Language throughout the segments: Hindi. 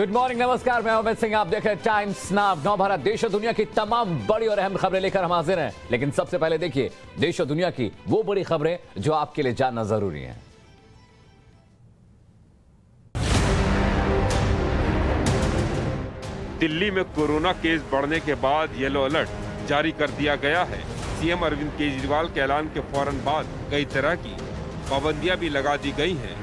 गुड मॉर्निंग, नमस्कार। मैं अमित सिंह, आप देख रहे हैं टाइम्स नाउ। नौ भारत देश और दुनिया की तमाम बड़ी और अहम खबरें लेकर हम हाजिर हैं। लेकिन सबसे पहले देखिए देश और दुनिया की वो बड़ी खबरें जो आपके लिए जानना जरूरी है। दिल्ली में कोरोना केस बढ़ने के बाद येलो अलर्ट जारी कर दिया गया है। सीएम अरविंद केजरीवाल के ऐलान के फौरन बाद कई तरह की पाबंदियां भी लगा दी गई हैं।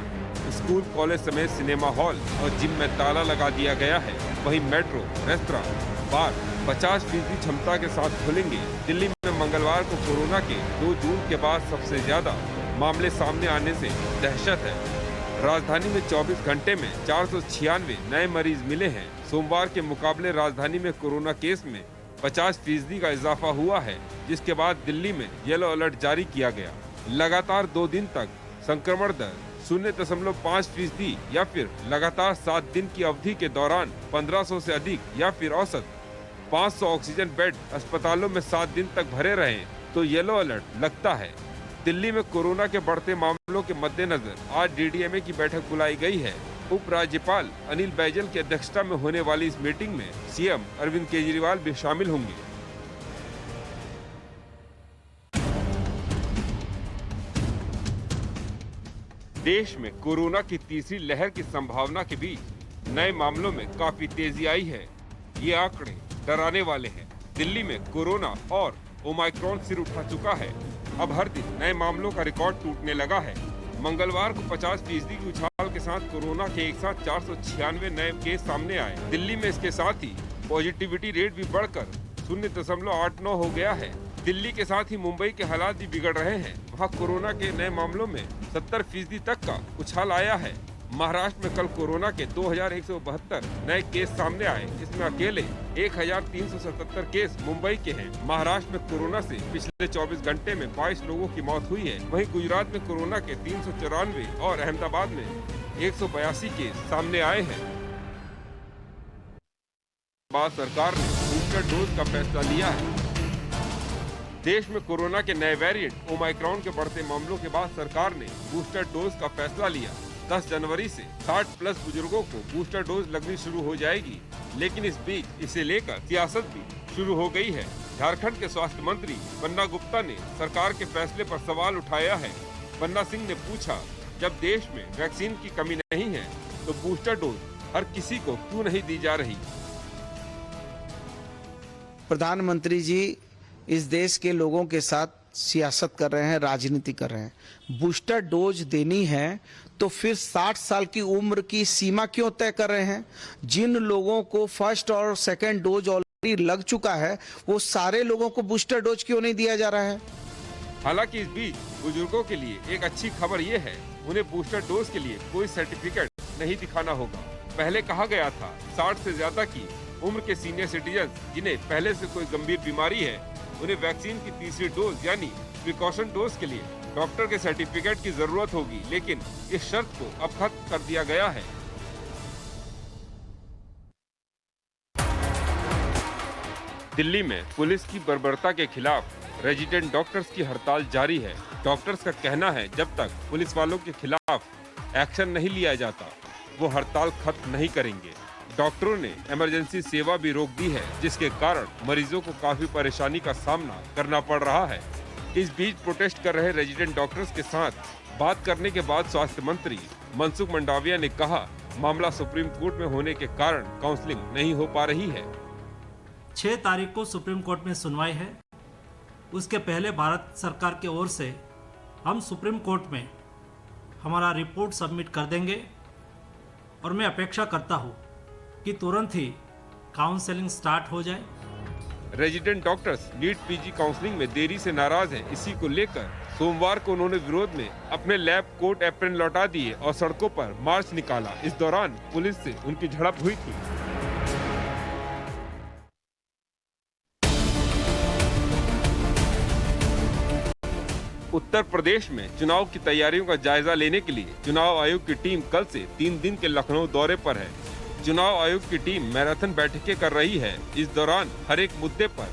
स्कूल, कॉलेज समेत सिनेमा हॉल और जिम में ताला लगा दिया गया है। वहीं मेट्रो, रेस्तरां, बार 50% क्षमता के साथ खुलेंगे। दिल्ली में मंगलवार को कोरोना के 2 जून के बाद सबसे ज्यादा मामले सामने आने से दहशत है। राजधानी में 24 घंटे में 496 नए मरीज मिले हैं। सोमवार के मुकाबले राजधानी में कोरोना केस में 50% का इजाफा हुआ है, जिसके बाद दिल्ली में येलो अलर्ट जारी किया गया। लगातार 2 दिन तक संक्रमण दर 0.5% या फिर लगातार 7 दिन की अवधि के दौरान 1500 से अधिक या फिर औसत 500 ऑक्सीजन बेड अस्पतालों में 7 दिन तक भरे रहे तो येलो अलर्ट लगता है। दिल्ली में कोरोना के बढ़ते मामलों के मद्देनजर आज डीडीएमए की बैठक बुलाई गई है। उपराज्यपाल अनिल बैजल की अध्यक्षता में होने वाली इस मीटिंग में सीएम अरविंद केजरीवाल भी शामिल होंगे। देश में कोरोना की तीसरी लहर की संभावना के बीच नए मामलों में काफी तेजी आई है। ये आंकड़े डराने वाले हैं। दिल्ली में कोरोना और ओमाइक्रॉन सिर उठा चुका है। अब हर दिन नए मामलों का रिकॉर्ड टूटने लगा है। मंगलवार को 50% की उछाल के साथ कोरोना के एक साथ 496 नए केस सामने आए। दिल्ली में इसके साथ ही पॉजिटिविटी रेट भी बढ़कर 0.89 हो गया है। दिल्ली के साथ ही मुंबई के हालात भी बिगड़ रहे हैं। वहाँ कोरोना के नए मामलों में 70% तक का उछाल आया है। महाराष्ट्र में कल कोरोना के 2172 नए केस सामने आए। इसमें अकेले 1377 केस मुंबई के हैं। महाराष्ट्र में कोरोना से पिछले 24 घंटे में 22 लोगों की मौत हुई है। वहीं गुजरात में कोरोना के 394 और अहमदाबाद में 182 केस सामने आए हैं। बाद सरकार ने बूस्टर डोज का फैसला लिया है। देश में कोरोना के नए वेरिएंट ओमाइक्रॉन के बढ़ते मामलों के बाद सरकार ने बूस्टर डोज का फैसला लिया। 10 जनवरी से 60+ बुजुर्गों को बूस्टर डोज लगनी शुरू हो जाएगी। लेकिन इस बीच इसे लेकर सियासत भी शुरू हो गई है। झारखंड के स्वास्थ्य मंत्री बन्ना गुप्ता ने सरकार के फैसले पर सवाल उठाया है। बन्ना सिंह ने पूछा, जब देश में वैक्सीन की कमी नहीं है तो बूस्टर डोज हर किसी को क्यों नहीं दी जा रही। प्रधानमंत्री जी इस देश के लोगों के साथ सियासत कर रहे हैं, राजनीति कर रहे हैं। बूस्टर डोज देनी है तो फिर 60 साल की उम्र की सीमा क्यों तय कर रहे हैं? जिन लोगों को फर्स्ट और सेकंड डोज ऑलरेडी लग चुका है वो सारे लोगों को बूस्टर डोज क्यों नहीं दिया जा रहा है? हालांकि इस बीच बुजुर्गों के लिए एक अच्छी खबर ये है, उन्हें बूस्टर डोज के लिए कोई सर्टिफिकेट नहीं दिखाना होगा। पहले कहा गया था 60 से ज्यादा की उम्र के सीनियर सिटीजन जिन्हें पहले से कोई गंभीर बीमारी है, उन्हें वैक्सीन की तीसरी डोज यानी प्रिकॉशन डोज के लिए डॉक्टर के सर्टिफिकेट की जरूरत होगी। लेकिन इस शर्त को अब खत्म कर दिया गया है। दिल्ली में पुलिस की बर्बरता के खिलाफ रेजिडेंट डॉक्टर्स की हड़ताल जारी है। डॉक्टर्स का कहना है, जब तक पुलिस वालों के खिलाफ एक्शन नहीं लिया जाता वो हड़ताल खत्म नहीं करेंगे। डॉक्टरों ने इमरजेंसी सेवा भी रोक दी है, जिसके कारण मरीजों को काफी परेशानी का सामना करना पड़ रहा है। इस बीच प्रोटेस्ट कर रहे रेजिडेंट डॉक्टर्स के साथ बात करने के बाद स्वास्थ्य मंत्री मनसुख मंडाविया ने कहा, मामला सुप्रीम कोर्ट में होने के कारण काउंसलिंग नहीं हो पा रही है। 6 तारीख को सुप्रीम कोर्ट में सुनवाई है। उसके पहले भारत सरकार की ओर से हम सुप्रीम कोर्ट में हमारा रिपोर्ट सबमिट कर देंगे और मैं अपेक्षा करता हूँ कि तुरंत ही काउंसलिंग स्टार्ट हो जाए। Resident doctors NEET PG counselling में देरी से नाराज हैं। इसी को लेकर सोमवार को उन्होंने विरोध में अपने लैब कोट एप्रन लौटा दिए और सड़कों पर मार्च निकाला। इस दौरान पुलिस से उनकी झड़प हुई थी। उत्तर प्रदेश में चुनाव की तैयारियों का जायजा लेने के लिए चुनाव आयोग की टीम कल से 3 दिन के लखनऊ दौरे पर है। चुनाव आयोग की टीम मैराथन बैठकें कर रही है। इस दौरान हर एक मुद्दे पर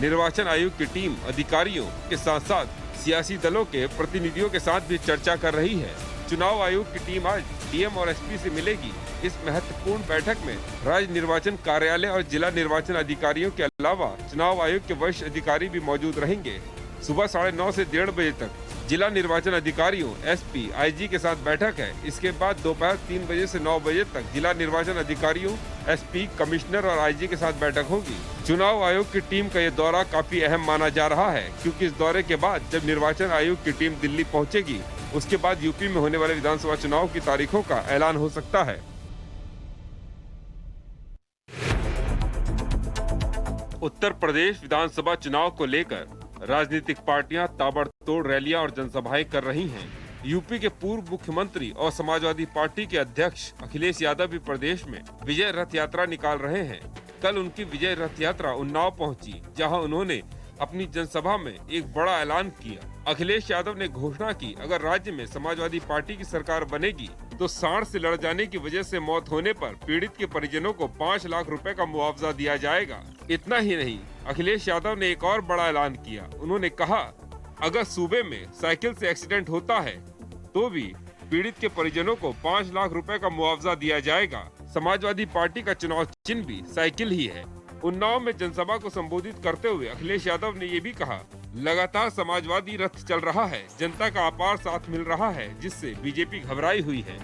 निर्वाचन आयोग की टीम अधिकारियों के साथ साथ सियासी दलों के प्रतिनिधियों के साथ भी चर्चा कर रही है। चुनाव आयोग की टीम आज डीएम और एसपी से मिलेगी। इस महत्वपूर्ण बैठक में राज्य निर्वाचन कार्यालय और जिला निर्वाचन अधिकारियों के अलावा चुनाव आयोग के वरिष्ठ अधिकारी भी मौजूद रहेंगे। सुबह 9:30 से 1:30 बजे तक जिला निर्वाचन अधिकारियों, एसपी, आईजी के साथ बैठक है। इसके बाद दोपहर 3 बजे से 9 बजे तक जिला निर्वाचन अधिकारियों, एसपी, कमिश्नर और आईजी के साथ बैठक होगी। चुनाव आयोग की टीम का ये दौरा काफी अहम माना जा रहा है, क्योंकि इस दौरे के बाद जब निर्वाचन आयोग की टीम दिल्ली पहुंचेगी, उसके बाद यूपी में होने वाले विधानसभा चुनाव की तारीखों का ऐलान हो सकता है। उत्तर प्रदेश विधानसभा चुनाव को लेकर राजनीतिक पार्टियां ताबड़तोड़ रैलियां और जनसभाएं कर रही हैं। यूपी के पूर्व मुख्यमंत्री और समाजवादी पार्टी के अध्यक्ष अखिलेश यादव भी प्रदेश में विजय रथ यात्रा निकाल रहे हैं। कल उनकी विजय रथ यात्रा उन्नाव पहुंची, जहां उन्होंने अपनी जनसभा में एक बड़ा ऐलान किया। अखिलेश यादव ने घोषणा की, अगर राज्य में समाजवादी पार्टी की सरकार बनेगी तो सांड से लड़ जाने की वजह से मौत होने पर पीड़ित के परिजनों को 5 लाख रुपए का मुआवजा दिया जाएगा। इतना ही नहीं, अखिलेश यादव ने एक और बड़ा ऐलान किया। उन्होंने कहा, अगर सूबे में साइकिल से एक्सीडेंट होता है तो भी पीड़ित के परिजनों को 5 लाख रुपए का मुआवजा दिया जाएगा। समाजवादी पार्टी का चुनाव चिन्ह भी साइकिल ही है। उन्नाव में जनसभा को संबोधित करते हुए अखिलेश यादव ने ये भी कहा, लगातार समाजवादी रथ चल रहा है, जनता का अपार साथ मिल रहा है, जिससे बीजेपी घबराई हुई है।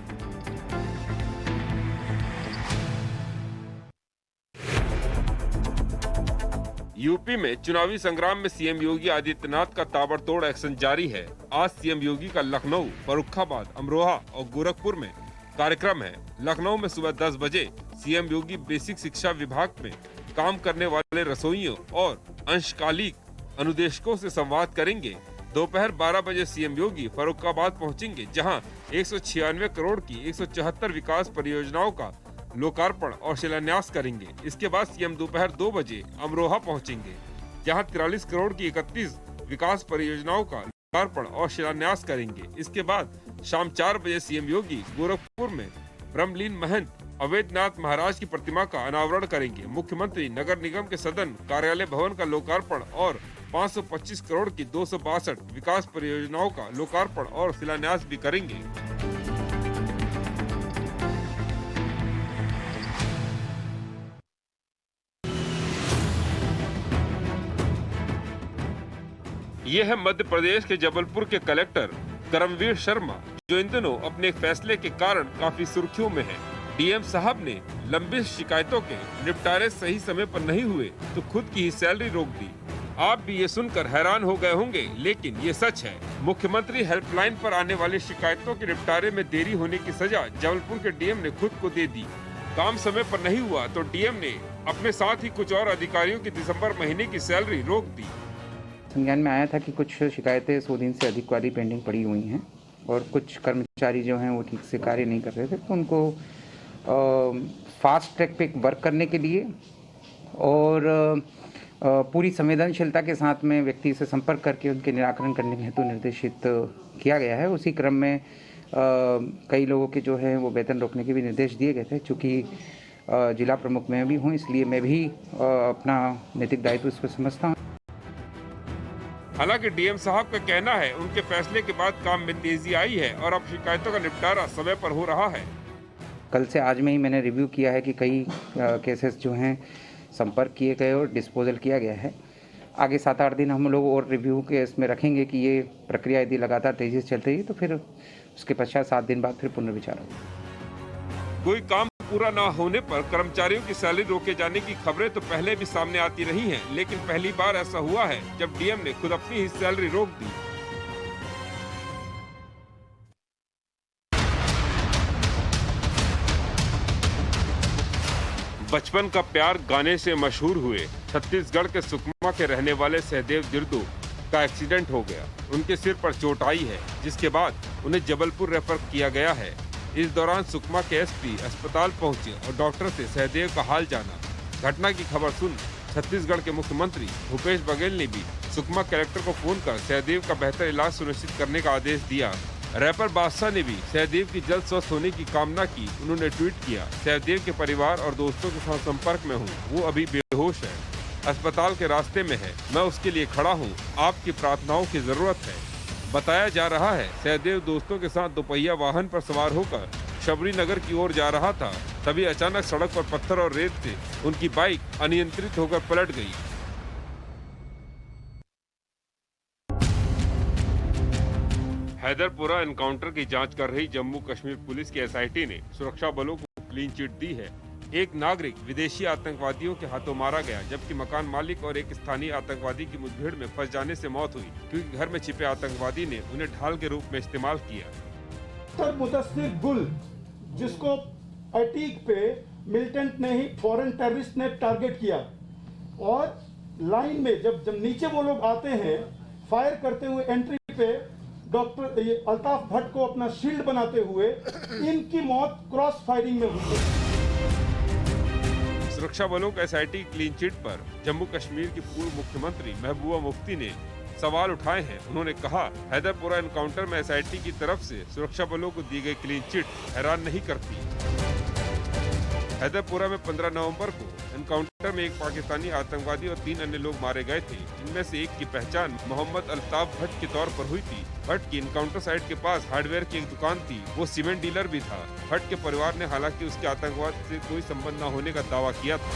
यूपी में चुनावी संग्राम में सीएम योगी आदित्यनाथ का ताबड़तोड़ एक्शन जारी है। आज सीएम योगी का लखनऊ, फर्रुखाबाद, अमरोहा और गोरखपुर में कार्यक्रम है। लखनऊ में सुबह 10 बजे सीएम योगी बेसिक शिक्षा विभाग में काम करने वाले रसोइयों और अंशकालिक अनुदेशकों से संवाद करेंगे। दोपहर 12 बजे सीएम योगी फर्रुखाबाद पहुंचेंगे, जहां 196 करोड़ की 174 विकास परियोजनाओं का लोकार्पण और शिलान्यास करेंगे। इसके बाद सीएम दोपहर 2 बजे अमरोहा पहुंचेंगे, जहां 43 करोड़ की 31 विकास परियोजनाओं का लोकार्पण और शिलान्यास करेंगे। इसके बाद शाम 4 बजे सीएम योगी गोरखपुर में ब्रह्मलीन महंत अवैधनाथ महाराज की प्रतिमा का अनावरण करेंगे। मुख्यमंत्री नगर निगम के सदन कार्यालय भवन का लोकार्पण और 525 करोड़ की 262 विकास परियोजनाओं का लोकार्पण और शिलान्यास भी करेंगे। ये है मध्य प्रदेश के जबलपुर के कलेक्टर करमवीर शर्मा, जो इन दिनों अपने फैसले के कारण काफी सुर्खियों में है। डीएम साहब ने लंबित शिकायतों के निपटारे सही समय पर नहीं हुए तो खुद की ही सैलरी रोक दी। आप भी ये सुनकर हैरान हो गए होंगे, लेकिन ये सच है। मुख्यमंत्री हेल्पलाइन पर आने वाली शिकायतों के निपटारे में देरी होने की सजा जबलपुर के डीएम ने खुद को दे दी। काम समय पर नहीं हुआ तो डीएम ने अपने साथ ही कुछ और अधिकारियों की दिसंबर महीने की सैलरी रोक दी। संज्ञान में आया था कि कुछ शिकायतें 100 दिन से अधिक वाली पेंडिंग पड़ी हुई हैं और कुछ कर्मचारी जो हैं वो ठीक से कार्य नहीं कर रहे थे, तो उनको फास्ट ट्रैक पे वर्क करने के लिए और पूरी संवेदनशीलता के साथ में व्यक्ति से संपर्क करके उनके निराकरण करने के हेतु निर्देशित किया गया है। उसी क्रम में कई लोगों के जो है वो वेतन रोकने के भी निर्देश दिए गए थे। चूँकि जिला प्रमुख मैं भी हूँ, इसलिए मैं भी अपना नैतिक दायित्व इसको समझता हूँ। हालांकि डीएम साहब का कहना है उनके फैसले के बाद काम में तेजी आई है और अब शिकायतों का निपटारा समय पर हो रहा है। कल से आज में ही मैंने रिव्यू किया है कि कई केसेस जो हैं संपर्क किए गए और डिस्पोजल किया गया है। आगे 7-8 दिन हम लोग और रिव्यू के इसमें रखेंगे कि ये प्रक्रिया यदि लगातार तेजी से चल रही है तो फिर उसके पश्चात 7 दिन बाद फिर पुनर्विचार होगा। कोई काम पूरा न होने पर कर्मचारियों की सैलरी रोके जाने की खबरें तो पहले भी सामने आती रही हैं, लेकिन पहली बार ऐसा हुआ है जब डीएम ने खुद अपनी ही सैलरी रोक दी। बचपन का प्यार गाने से मशहूर हुए छत्तीसगढ़ के सुकमा के रहने वाले सहदेव दिर्दू का एक्सीडेंट हो गया। उनके सिर पर चोट आई है, जिसके बाद उन्हें जबलपुर रेफर किया गया है। इस दौरान सुकमा के एसपी अस्पताल पहुंचे और डॉक्टर से सहदेव का हाल जाना। घटना की खबर सुन छत्तीसगढ़ के मुख्यमंत्री भूपेश बघेल ने भी सुकमा कलेक्टर को फोन कर सहदेव का बेहतर इलाज सुनिश्चित करने का आदेश दिया। रैपर बादशाह ने भी सहदेव की जल्द स्वस्थ होने की कामना की। उन्होंने ट्वीट किया, सहदेव के परिवार और दोस्तों के साथ संपर्क में हूँ, वो अभी बेहोश है, अस्पताल के रास्ते में है, मैं उसके लिए खड़ा हूँ, आपकी प्रार्थनाओं की जरूरत है। बताया जा रहा है सहदेव दोस्तों के साथ दोपहिया वाहन पर सवार होकर शबरी नगर की ओर जा रहा था, तभी अचानक सड़क पर पत्थर और रेत से उनकी बाइक अनियंत्रित होकर पलट गई। हैदरपुरा एनकाउंटर की जांच कर रही जम्मू कश्मीर पुलिस की एसआईटी ने सुरक्षा बलों को क्लीन चिट दी है। एक नागरिक विदेशी आतंकवादियों के हाथों मारा गया, जबकि मकान मालिक और एक स्थानीय आतंकवादी की मुठभेड़ में फंस जाने से मौत हुई, क्योंकि घर में छिपे आतंकवादी ने उन्हें ढाल के रूप में इस्तेमाल किया। मुदस्सिर गुल, जिसको अटीक पे मिलिटेंट ने ही फॉरेन टेररिस्ट ने टारगेट किया, और लाइन में जब नीचे वो लोग आते हैं फायर करते हुए एंट्री पे डॉक्टर अल्ताफ भट्ट को अपना शील्ड बनाते हुए इनकी मौत क्रॉस फायरिंग में हुई। सुरक्षा बलों का एसआईटी क्लीन चिट पर जम्मू कश्मीर की पूर्व मुख्यमंत्री महबूबा मुफ्ती ने सवाल उठाए हैं। उन्होंने कहा, हैदरपुरा एनकाउंटर में एसआईटी की तरफ से सुरक्षा बलों को दी गई क्लीन चिट हैरान नहीं करती। हैदरपुरा में 15 नवंबर को एनकाउंटर में एक पाकिस्तानी आतंकवादी और 3 अन्य लोग मारे गए थे, जिनमें से एक की पहचान मोहम्मद अल्ताफ भट्ट के तौर पर हुई थी। भट्ट की एनकाउंटर साइट के पास हार्डवेयर की एक दुकान थी, वो सीमेंट डीलर भी था। भट्ट के परिवार ने हालांकि उसके आतंकवाद से कोई संबंध न होने का दावा किया था।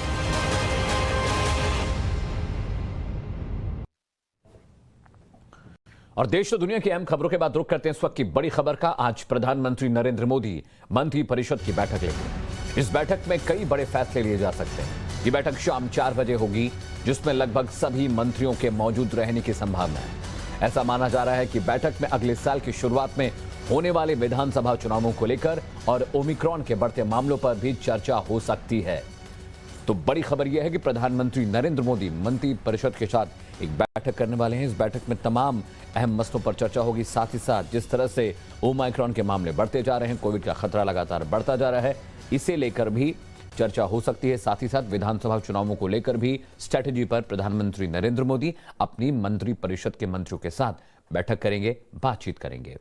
और देश और दुनिया की अहम खबरों के बाद रुख करते हैं इस वक्त की बड़ी खबर का। आज प्रधानमंत्री नरेंद्र मोदी मंत्री परिषद की बैठक लेंगे। इस बैठक में कई बड़े फैसले लिए जा सकते हैं। ये बैठक शाम 4 बजे होगी, जिसमें लगभग सभी मंत्रियों के मौजूद रहने की संभावना है। ऐसा माना जा रहा है कि बैठक में अगले साल की शुरुआत में होने वाले विधानसभा चुनावों को लेकर और ओमिक्रॉन के बढ़ते मामलों पर भी चर्चा हो सकती है। तो बड़ी खबर यह है कि प्रधानमंत्री नरेंद्र मोदी मंत्री परिषद के साथ एक बैठक करने वाले हैं। इस बैठक में तमाम अहम मसलों पर चर्चा होगी। साथ ही साथ जिस तरह से ओमिक्रॉन के मामले बढ़ते जा रहे हैं, कोविड का खतरा लगातार बढ़ता जा रहा है, इसे लेकर भी चर्चा हो सकती है। साथ ही साथ विधानसभा चुनावों को लेकर भी स्ट्रेटेजी पर प्रधानमंत्री नरेंद्र मोदी अपनी मंत्री परिषद के मंत्रियों के साथ बैठक करेंगे, बातचीत करेंगे।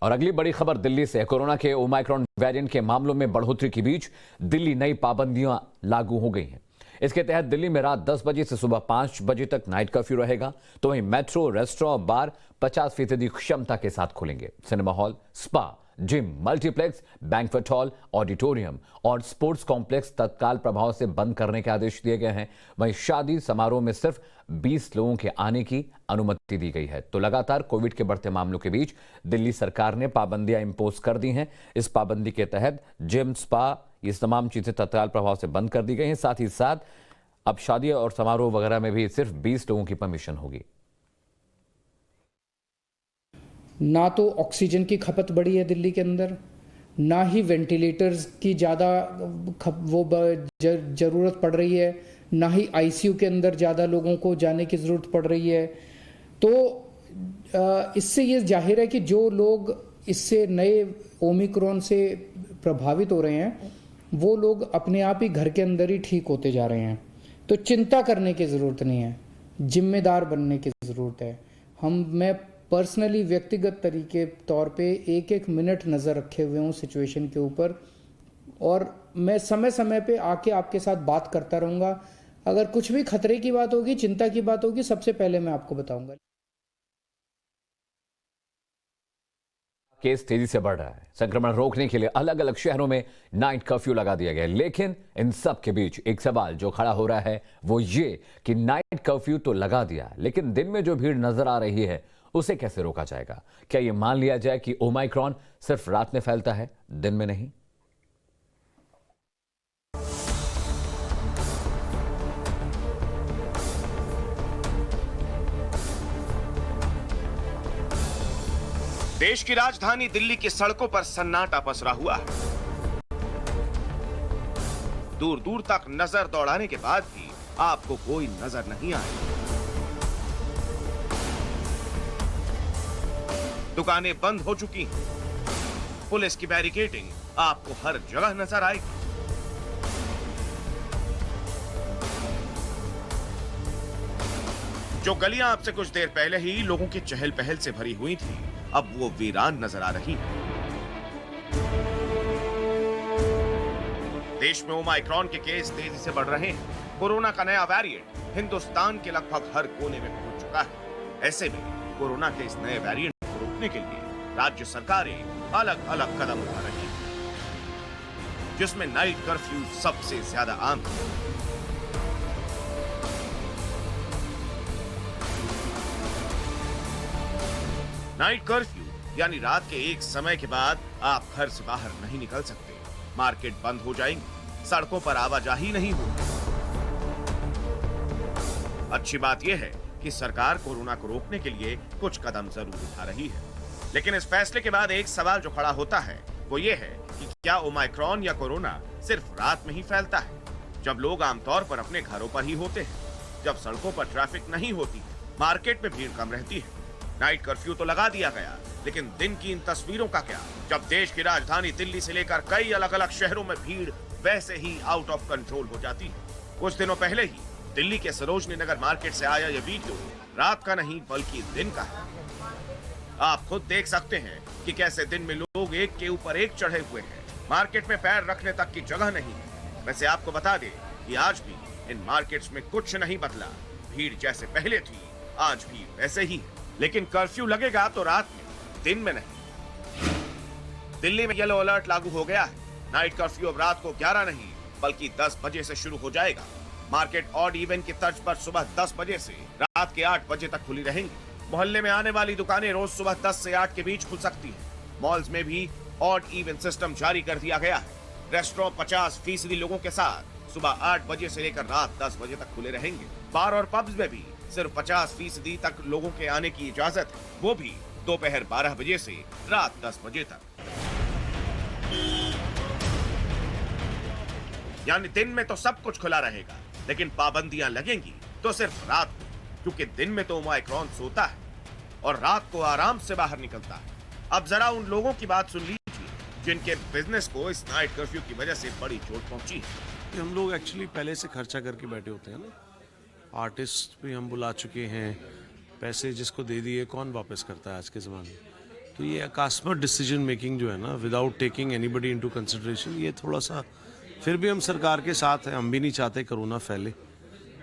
और अगली बड़ी खबर दिल्ली से। कोरोना के ओमिक्रॉन वेरिएंट के मामलों में बढ़ोतरी के बीच दिल्ली नई पाबंदियां लागू हो गई हैं। इसके तहत दिल्ली में रात 10 बजे से सुबह 5 बजे तक नाइट कर्फ्यू रहेगा। तो वहीं मेट्रो, रेस्टोरेंट, बार 50% क्षमता के साथ खुलेंगे। Cinema hall, spa, gym, multiplex, banquet hall, auditorium और स्पोर्ट्स कॉम्प्लेक्स तत्काल प्रभाव से बंद करने के आदेश दिए गए हैं। वहीं शादी समारोह में सिर्फ 20 लोगों के आने की अनुमति दी गई है। तो लगातार कोविड के बढ़ते मामलों के बीच दिल्ली सरकार ने पाबंदियां इंपोज कर दी हैं। इस पाबंदी के तहत जिम, स्पा, ये तमाम चीजें तत्काल प्रभाव से बंद कर दी गई हैं। साथ ही साथ अब शादी और समारोह वगैरह में भी सिर्फ 20 लोगों की परमिशन होगी। ना तो ऑक्सीजन की खपत बढ़ी है दिल्ली के अंदर, ना ही वेंटिलेटर्स की ज़्यादा ज़रूरत पड़ रही है, ना ही आईसीयू के अंदर ज़्यादा लोगों को जाने की ज़रूरत पड़ रही है। तो इससे ये जाहिर है कि जो लोग इससे नए ओमिक्रॉन से प्रभावित हो रहे हैं, वो लोग अपने आप ही घर के अंदर ही ठीक होते जा रहे हैं। तो चिंता करने की ज़रूरत नहीं है, जिम्मेदार बनने की ज़रूरत है। मैं पर्सनली व्यक्तिगत तरीके तौर पे एक मिनट नज़र रखे हुए हूँ सिचुएशन के ऊपर, और मैं समय समय पे आके आपके साथ बात करता रहूँगा। अगर कुछ भी खतरे की बात होगी, चिंता की बात होगी, सबसे पहले मैं आपको बताऊंगा। केस तेजी से बढ़ रहा है। संक्रमण रोकने के लिए अलग अलग शहरों में नाइट कर्फ्यू लगा दिया गया है। लेकिन इन सब के बीच एक सवाल जो खड़ा हो रहा है वो ये कि नाइट कर्फ्यू तो लगा दिया, लेकिन दिन में जो भीड़ नजर आ रही है उसे कैसे रोका जाएगा? क्या यह मान लिया जाए कि ओमिक्रॉन सिर्फ रात में फैलता है, दिन में नहीं? देश की राजधानी दिल्ली की सड़कों पर सन्नाटा पसरा हुआ है। दूर दूर तक नजर दौड़ाने के बाद भी आपको कोई नजर नहीं आएगा। दुकानें बंद हो चुकी हैं। पुलिस की बैरिकेडिंग आपको हर जगह नजर आएगी। जो गलियां आपसे कुछ देर पहले ही लोगों की चहल पहल से भरी हुई थी, अब वो वीरान नजर आ रही है। देश में ओमिक्रॉन के केस तेजी से बढ़ रहे हैं। कोरोना का नया वेरिएंट हिंदुस्तान के लगभग हर कोने में पहुंच चुका है। ऐसे में कोरोना के इस नए वेरिएंट को रोकने के लिए राज्य सरकारें अलग अलग कदम उठा रही हैं, जिसमें नाइट कर्फ्यू सबसे ज्यादा आम है। नाइट कर्फ्यू यानी रात के एक समय के बाद आप घर से बाहर नहीं निकल सकते, मार्केट बंद हो जाएंगी, सड़कों पर आवाजाही नहीं होगी। अच्छी बात यह है कि सरकार कोरोना को रोकने के लिए कुछ कदम जरूर उठा रही है, लेकिन इस फैसले के बाद एक सवाल जो खड़ा होता है वो ये है कि क्या ओमाइक्रॉन या कोरोना सिर्फ रात में ही फैलता है, जब लोग आमतौर पर अपने घरों पर ही होते हैं, जब सड़कों पर ट्रैफिक नहीं होती, मार्केट में भीड़ कम रहती है। नाइट कर्फ्यू तो लगा दिया गया, लेकिन दिन की इन तस्वीरों का क्या, जब देश की राजधानी दिल्ली से लेकर कई अलग अलग शहरों में भीड़ वैसे ही आउट ऑफ कंट्रोल हो जाती है। कुछ दिनों पहले ही दिल्ली के सरोजनी नगर मार्केट से आया यह वीडियो रात का नहीं बल्कि दिन का है। आप खुद देख सकते हैं कि कैसे दिन में लोग एक के ऊपर एक चढ़े हुए हैं, मार्केट में पैर रखने तक की जगह नहीं है। वैसे आपको बता दें कि आज भी इन मार्केट्स में कुछ नहीं बदला, भीड़ जैसे पहले थी आज भी वैसे ही है, लेकिन कर्फ्यू लगेगा तो रात में, दिन में नहीं। दिल्ली में येलो अलर्ट लागू हो गया है। नाइट कर्फ्यू अब रात को 11 नहीं बल्कि 10 बजे से शुरू हो जाएगा। मार्केट ऑड इवन की तर्ज पर सुबह 10 बजे से रात के 8 बजे तक खुली रहेंगी। मोहल्ले में आने वाली दुकानें रोज सुबह 10 से 8 के बीच खुल सकती हैं। मॉल्स में भी ऑड इवन सिस्टम जारी कर दिया गया है। रेस्टोरेंट 50% लोगों के साथ सुबह 8 बजे से लेकर रात 10 बजे तक खुले रहेंगे। बार और पब्स में भी सिर्फ 50% तक लोगों के आने की इजाजत है, वो भी दोपहर 12 बजे से रात 10 बजे तक। यानी दिन में तो सब कुछ खुला रहेगा, लेकिन पाबंदियां लगेंगी तो सिर्फ रात को, क्योंकि दिन में तो ओमाइक्रॉन सोता है और रात को आराम से बाहर निकलता है। अब जरा उन लोगों की बात सुन लीजिए जिनके बिजनेस को इस नाइट कर्फ्यू की वजह से बड़ी चोट पहुंची है। हम लोग एक्चुअली पहले से खर्चा करके बैठे होते हैं ना, आर्टिस्ट भी हम बुला चुके हैं, पैसे जिसको दे दिए कौन वापस करता है आज के ज़माने में। तो ये अकास्मत डिसीजन मेकिंग जो है ना, without taking anybody into consideration, ये थोड़ा सा, फिर भी हम सरकार के साथ हैं, हम भी नहीं चाहते कोरोना फैले।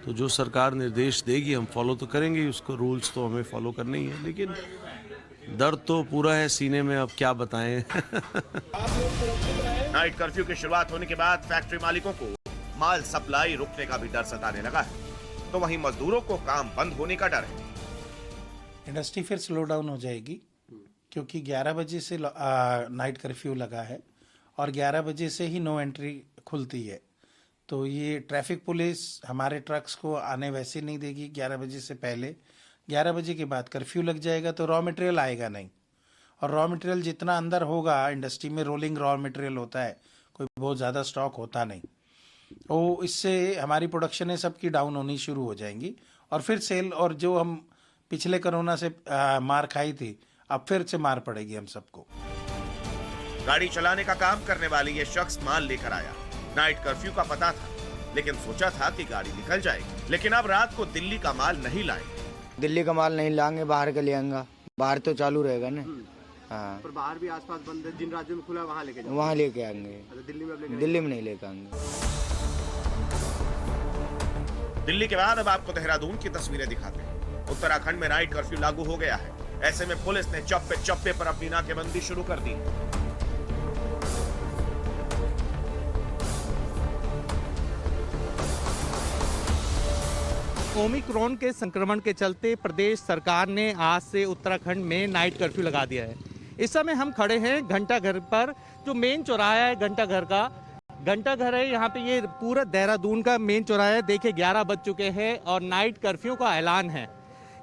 तो जो सरकार निर्देश देगी हम फॉलो तो करेंगे, उसको रूल्स तो हमें फॉलो करने ही है, लेकिन दर्द तो पूरा है सीने में, अब क्या बताएं। नाइट कर्फ्यू की शुरुआत होने के बाद फैक्ट्री मालिकों को माल सप्लाई रुकने का भी डर सताने लगा है, तो वहीं मजदूरों को काम बंद होने का डर है। इंडस्ट्री फिर स्लो डाउन हो जाएगी, क्योंकि 11 बजे से नाइट कर्फ्यू लगा है और 11 बजे से ही नो एंट्री खुलती है। तो ये ट्रैफिक पुलिस हमारे ट्रक्स को आने वैसे नहीं देगी 11 बजे से पहले। 11 बजे के बाद कर्फ्यू लग जाएगा तो रॉ मटेरियल आएगा नहीं, और रॉ मटेरियल जितना अंदर होगा, इंडस्ट्री में रोलिंग रॉ मटेरियल होता है, कोई बहुत ज़्यादा स्टॉक होता नहीं, तो इससे हमारी प्रोडक्शन है सबकी डाउन होनी शुरू हो जाएंगी, और फिर सेल, और जो हम पिछले कोरोना से मार खाई थी, अब फिर से मार पड़ेगी हम सबको। गाड़ी चलाने का काम करने वाली ये शख्स माल लेकर आया। नाइट कर्फ्यू का पता था, लेकिन सोचा था कि गाड़ी निकल जाएगी, लेकिन अब रात को दिल्ली का माल नहीं लाएंगे। दिल्ली का माल नहीं लाएंगे, बाहर का ले आएंगे, बाहर तो चालू रहेगा ना। हाँ, पर बाहर भी आसपास बंद है, जिन राज्यों में खुला वहाँ लेके जाएंगे। वहाँ लेके आएंगे, दिल्ली में नहीं लेके आएंगे। दिल्ली के बाद अब आपको देहरादून की तस्वीरें दिखाते हैं। उत्तराखंड में नाइट कर्फ्यू लागू हो गया है। ऐसे में पुलिस ने चप्पे चप्पे पर अपनी नाकेबंदी शुरू कर दी। ओमिक्रॉन के संक्रमण के चलते प्रदेश सरकार ने आज से उत्तराखंड में नाइट कर्फ्यू लगा दिया है। इस समय हम खड़े हैं घंटाघर पर, जो मेन चौराहा है घंटाघर का। घंटाघर है यहाँ पे, ये पूरा देहरादून का मेन चौराहा है। देखिए 11 बज चुके हैं और नाइट कर्फ्यू का ऐलान है।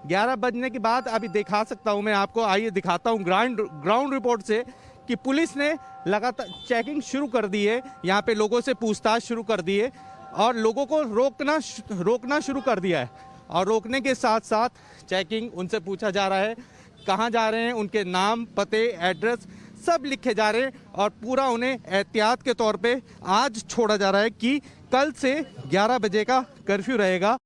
11 बजने के बाद अभी दिखा सकता हूँ मैं आपको, आइए दिखाता हूँ ग्राउंड रिपोर्ट से कि पुलिस ने लगातार चेकिंग शुरू कर दी है। यहाँ पे लोगों से पूछताछ शुरू कर दी है और लोगों को रोकना शुरू कर दिया है, और रोकने के साथ साथ चेकिंग, उनसे पूछा जा रहा है कहाँ जा रहे हैं, उनके नाम, पते, एड्रेस सब लिखे जा रहे हैं, और पूरा उन्हें एहतियात के तौर पे आज छोड़ा जा रहा है कि कल से 11 बजे का कर्फ्यू रहेगा।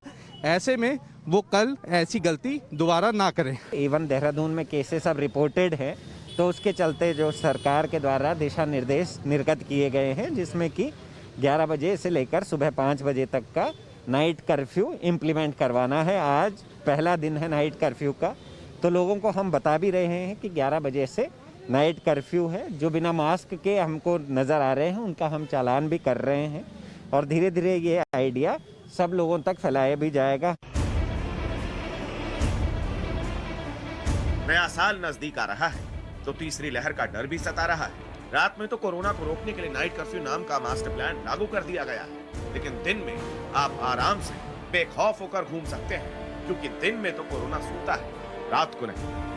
ऐसे में वो कल ऐसी गलती दोबारा ना करें। इवन देहरादून में केसेस अब रिपोर्टेड है, तो उसके चलते जो सरकार के द्वारा दिशा निर्देश निर्गत किए गए हैं, जिसमें कि 11 बजे से लेकर सुबह 5 बजे तक का नाइट कर्फ्यू इम्प्लीमेंट करवाना है। आज पहला दिन है नाइट कर्फ्यू का, तो लोगों को हम बता भी रहे हैं कि 11 बजे से नाइट कर्फ्यू है। जो बिना मास्क के हमको नज़र आ रहे हैं उनका हम चालान भी कर रहे हैं और धीरे धीरे ये आइडिया सब लोगों तक फैलाया भी जाएगा। नया साल नजदीक आ रहा है तो तीसरी लहर का डर भी सता रहा है। रात में तो कोरोना को रोकने के लिए नाइट कर्फ्यू नाम का मास्टर प्लान लागू कर दिया गया है, लेकिन दिन में आप आराम से बेखौफ होकर घूम सकते हैं, क्योंकि दिन में तो कोरोना सोता है, रात को नहीं।